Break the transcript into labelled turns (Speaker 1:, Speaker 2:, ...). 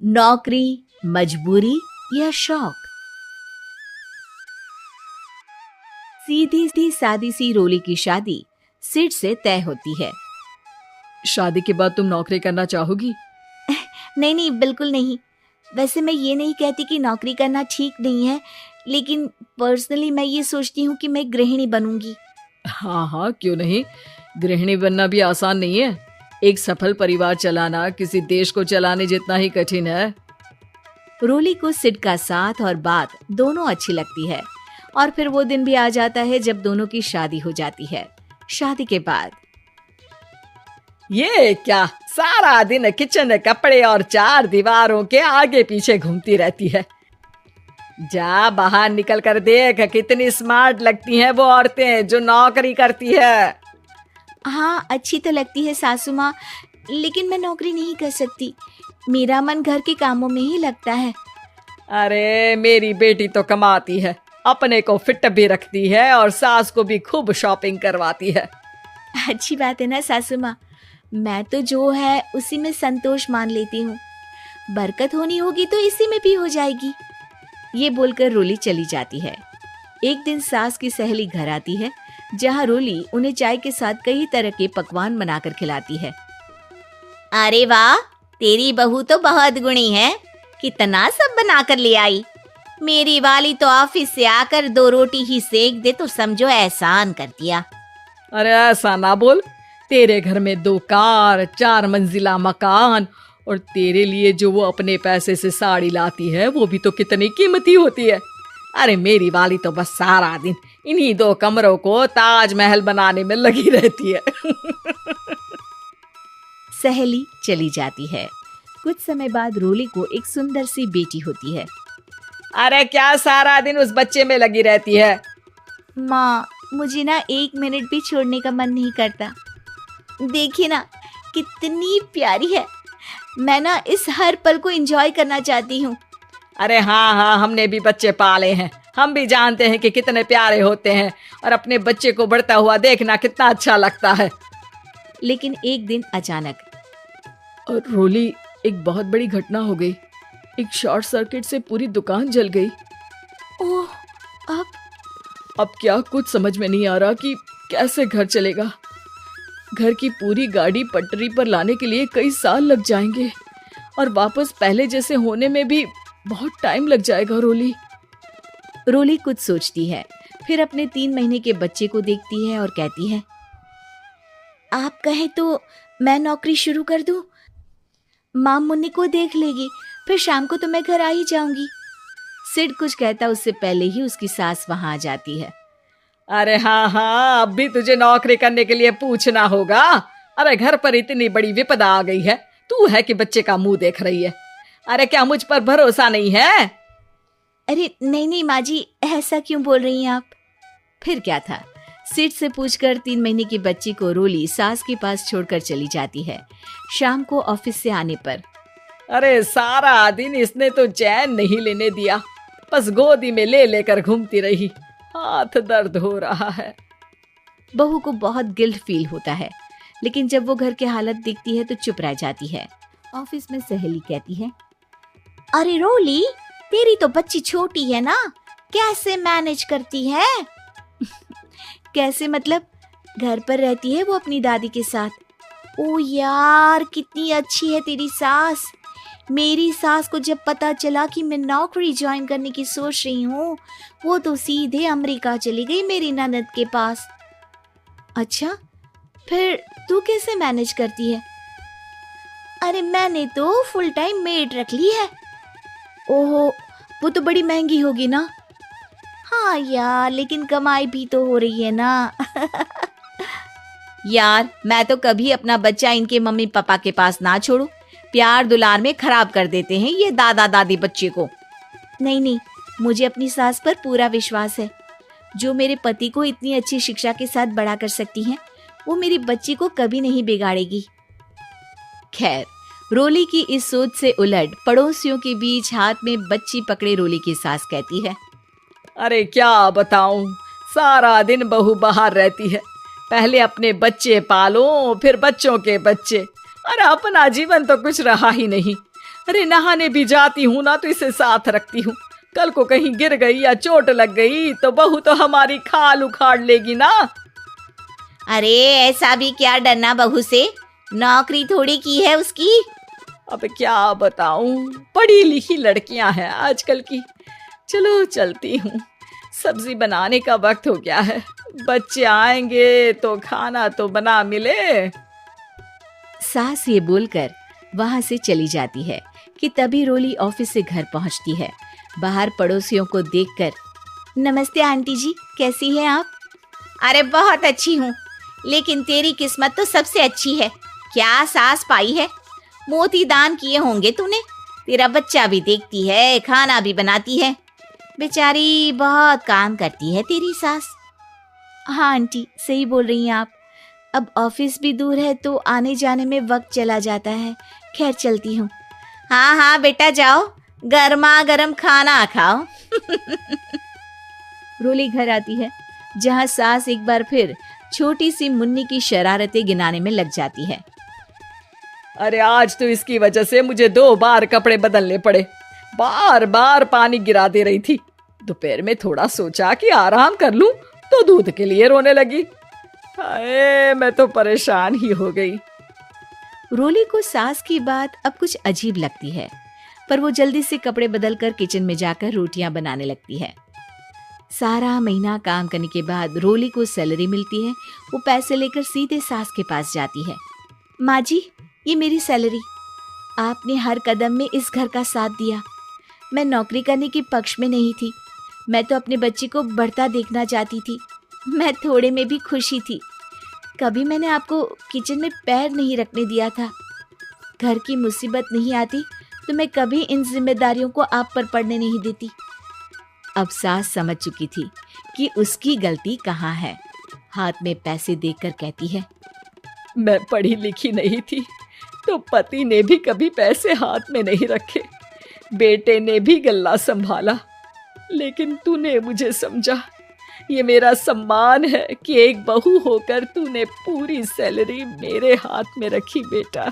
Speaker 1: नौकरी, मजबूरी या शौक। सीधी सी सादी सी रोली की शादी सिड से तय होती है।
Speaker 2: शादी के बाद तुम नौकरी करना चाहोगी?
Speaker 1: नहीं नहीं, बिल्कुल नहीं। वैसे मैं ये नहीं कहती कि नौकरी करना ठीक नहीं है, लेकिन पर्सनली मैं ये सोचती हूँ कि मैं गृहिणी बनूंगी।
Speaker 2: हाँ हाँ, क्यों नहीं। गृहिणी बनना भी आसान नहीं है। एक सफल परिवार चलाना किसी देश को चलाने जितना ही कठिन है।
Speaker 1: रोली को सिड का साथ और बात दोनों अच्छी लगती है और फिर वो दिन भी आ जाता है जब दोनों की शादी हो जाती है। शादी के बाद
Speaker 2: ये क्या, सारा दिन किचन, कपड़े और चार दीवारों के आगे पीछे घूमती रहती है। जा बाहर निकल कर देख, कितनी स्मार्ट लगती हैं वो औरतें जो नौकरी करती है।
Speaker 1: हाँ, अच्छी तो लगती है सासू माँ, लेकिन मैं नौकरी नहीं कर सकती। मेरा मन घर के कामों में ही लगता है।
Speaker 2: अरे मेरी बेटी तो कमाती है, अपने को फिट भी रखती है और सास को भी खूब शॉपिंग करवाती है।
Speaker 1: अच्छी बात है ना सासू माँ, मैं तो जो है उसी में संतोष मान लेती हूँ। बरकत होनी होगी तो इसी में भी हो जाएगी। ये बोलकर रोली चली जाती है। एक दिन सास की सहेली घर आती है, जहाँ रोली उन्हें चाय के साथ कई तरह के पकवान बनाकर खिलाती है। अरे वाह, तेरी बहू तो बहुत गुणी है, कितना सब बनाकर ले आई। मेरी वाली तो ऑफिस से आकर 2 रोटी ही सेक दे तो समझो एहसान कर दिया।
Speaker 2: अरे ऐसा ना बोल, तेरे घर में 2 कार, 4 मंजिला मकान और तेरे लिए जो वो अपने पैसे से साड़ी लाती है वो भी तो कितनी कीमती होती है। अरे मेरी वाली तो बस सारा दिन इन्हीं 2 कमरों को ताजमहल बनाने में लगी रहती है।
Speaker 1: सहेली चली जाती है। कुछ समय बाद रोली को एक सुंदर सी बेटी होती है।
Speaker 2: अरे क्या सारा दिन उस बच्चे में लगी रहती है?
Speaker 1: माँ, मुझे ना 1 मिनट भी छोड़ने का मन नहीं करता। देखिए ना, कितनी प्यारी है। मैं ना इस हर पल को एंजॉय करना चाहती हूँ।
Speaker 2: अरे हाँ हाँ, हमने भी बच्चे पाले हैं, हम भी जानते हैं कि कितने प्यारे होते हैं और अपने बच्चे को बढ़ता हुआ देखना कितना अच्छा लगता है।
Speaker 1: लेकिन एक दिन अचानक
Speaker 2: और रोली, एक बहुत बड़ी घटना हो गई। एक शॉर्ट सर्किट से पूरी दुकान जल गई।
Speaker 1: ओह,
Speaker 2: अब क्या कुछ समझ में नहीं आ रहा कि कैसे घर चलेगा। घर की पूरी गाड़ी पटरी पर लाने के लिए कई साल लग जाएंगे और वापस पहले जैसे होने में भी बहुत टाइम लग जाएगा।
Speaker 1: रोली कुछ सोचती है, फिर अपने 3 महीने के बच्चे को देखती है और कहती है, आप कहे तो मैं नौकरी शुरू कर दूं? माँ मुन्नी को देख लेगी, फिर शाम को तो मैं घर आ ही जाऊंगी। सिड कुछ कहता उससे पहले ही उसकी सास वहां आ जाती है।
Speaker 2: अरे हाँ हाँ, अब भी तुझे नौकरी करने के लिए पूछना होगा। अरे घर पर इतनी बड़ी विपदा आ गई है, तू है कि बच्चे का मुंह देख रही है। अरे क्या मुझ पर भरोसा नहीं है?
Speaker 1: अरे नहीं नहीं माँ जी, ऐसा क्यों बोल रही हैं आप? फिर क्या था, सिड से पूछकर 3 महीने की बच्ची को रोली सास के पास छोड़कर चली जाती है। शाम को ऑफिस से आने पर
Speaker 2: अरे सारा दिन इसने तो चैन नहीं लेने दिया, बस गोदी में ले लेकर घूमती रही। हाथ दर्द हो रहा है।
Speaker 1: बहू को बहुत गिल्ट फील होता है, लेकिन जब वो घर की हालत देखती है तो चुप रह जाती है। ऑफिस में सहेली कहती है, अरे रोली, तेरी तो बच्ची छोटी है ना, कैसे मैनेज करती है? कैसे मतलब? घर पर रहती है वो अपनी दादी के साथ। ओ यार, कितनी अच्छी है तेरी सास। मेरी सास को जब पता चला कि मैं नौकरी ज्वाइन करने की सोच रही हूँ, वो तो सीधे अमेरिका चली गई मेरी ननद के पास। अच्छा, फिर तू कैसे मैनेज करती है? अरे मैंने तो फुल टाइम मेड रख ली है। ओहो, वो तो बड़ी महंगी होगी ना? हाँ यार, लेकिन कमाई भी तो हो रही है ना। यार, मैं तो कभी अपना बच्चा इनके मम्मी पापा के पास ना छोड़ू। प्यार दुलार में खराब कर देते हैं ये दादा दादी बच्चे को। नहीं नहीं, मुझे अपनी सास पर पूरा विश्वास है। जो मेरे पति को इतनी अच्छी शिक्षा के साथ बड़ा कर सकती हैं, वो मेरी बच्ची को कभी नहीं बिगाड़ेगी। खैर, रोली की इस सोच से उलट पड़ोसियों के बीच हाथ में बच्ची पकड़े रोली की सास कहती है,
Speaker 2: अरे क्या बताऊं, सारा दिन बहू बाहर रहती है। पहले अपने बच्चे पालो, फिर बच्चों के बच्चे। अरे अपना जीवन तो कुछ रहा ही नहीं। अरे नहाने भी जाती हूँ ना तो इसे साथ रखती हूँ। कल को कहीं गिर गई या चोट लग गई तो बहू तो हमारी खाल उखाड़ लेगी ना।
Speaker 1: अरे ऐसा भी क्या डरना बहू से, नौकरी थोड़ी की है उसकी।
Speaker 2: अब क्या बताऊं, पढ़ी लिखी लड़कियां हैं आजकल की। चलो चलती हूँ, सब्जी बनाने का वक्त हो गया है। बच्चे आएंगे तो खाना तो बना मिले।
Speaker 1: सास ये बोलकर वहां से चली जाती है कि तभी रोली ऑफिस से घर पहुंचती है। बाहर पड़ोसियों को देखकर, नमस्ते आंटी जी, कैसी हैं आप? अरे बहुत अच्छी हूँ, लेकिन तेरी किस्मत तो सबसे अच्छी है। क्या सास पाई है, मोती दान किए होंगे तूने। तेरा बच्चा भी देखती है, खाना भी बनाती है। बेचारी बहुत काम करती है तेरी सास। हाँ आंटी, सही बोल रही हैं आप। अब ऑफिस भी दूर है तो आने जाने में वक्त चला जाता है। खैर चलती हूँ। हाँ हाँ बेटा जाओ, गर्मा गर्म खाना खाओ। रोली घर आती है जहाँ सास एक बार फिर छोटी सी मुन्नी की शरारतें गिनाने में लग जाती है।
Speaker 2: अरे आज तो इसकी वजह से मुझे 2 बार कपड़े बदलने पड़े। बार बार पानी गिरा दे रही थी। दोपहर में थोड़ा सोचा कि आराम कर लूं तो दूध के लिए रोने लगी। हाय, मैं तो परेशान ही हो गई।
Speaker 1: रोली को सास की बात अब कुछ अजीब लगती है, पर वो जल्दी से कपड़े बदलकर किचन में जाकर रोटियां बनाने लगती है। सारा महीना काम करने के बाद रोली को सैलरी मिलती है। वो पैसे लेकर सीधे सास के पास जाती है। माँ जी, ये मेरी सैलरी। आपने हर कदम में इस घर का साथ दिया। मैं नौकरी करने के पक्ष में नहीं थी, मैं तो अपने बच्चे को बढ़ता देखना चाहती थी। मैं थोड़े में भी खुशी थी। कभी मैंने आपको किचन में पैर नहीं रखने दिया था। घर की मुसीबत नहीं आती तो मैं कभी इन जिम्मेदारियों को आप पर पड़ने नहीं देती। अब सास समझ चुकी थी कि उसकी गलती कहाँ है। हाथ में पैसे देकर कहती है,
Speaker 2: मैं पढ़ी लिखी नहीं थी तो पति ने भी कभी पैसे हाथ में नहीं रखे। बेटे ने भी गल्ला संभाला, लेकिन तूने मुझे समझा। ये मेरा सम्मान है कि एक बहू होकर तूने पूरी सैलरी मेरे हाथ में रखी बेटा।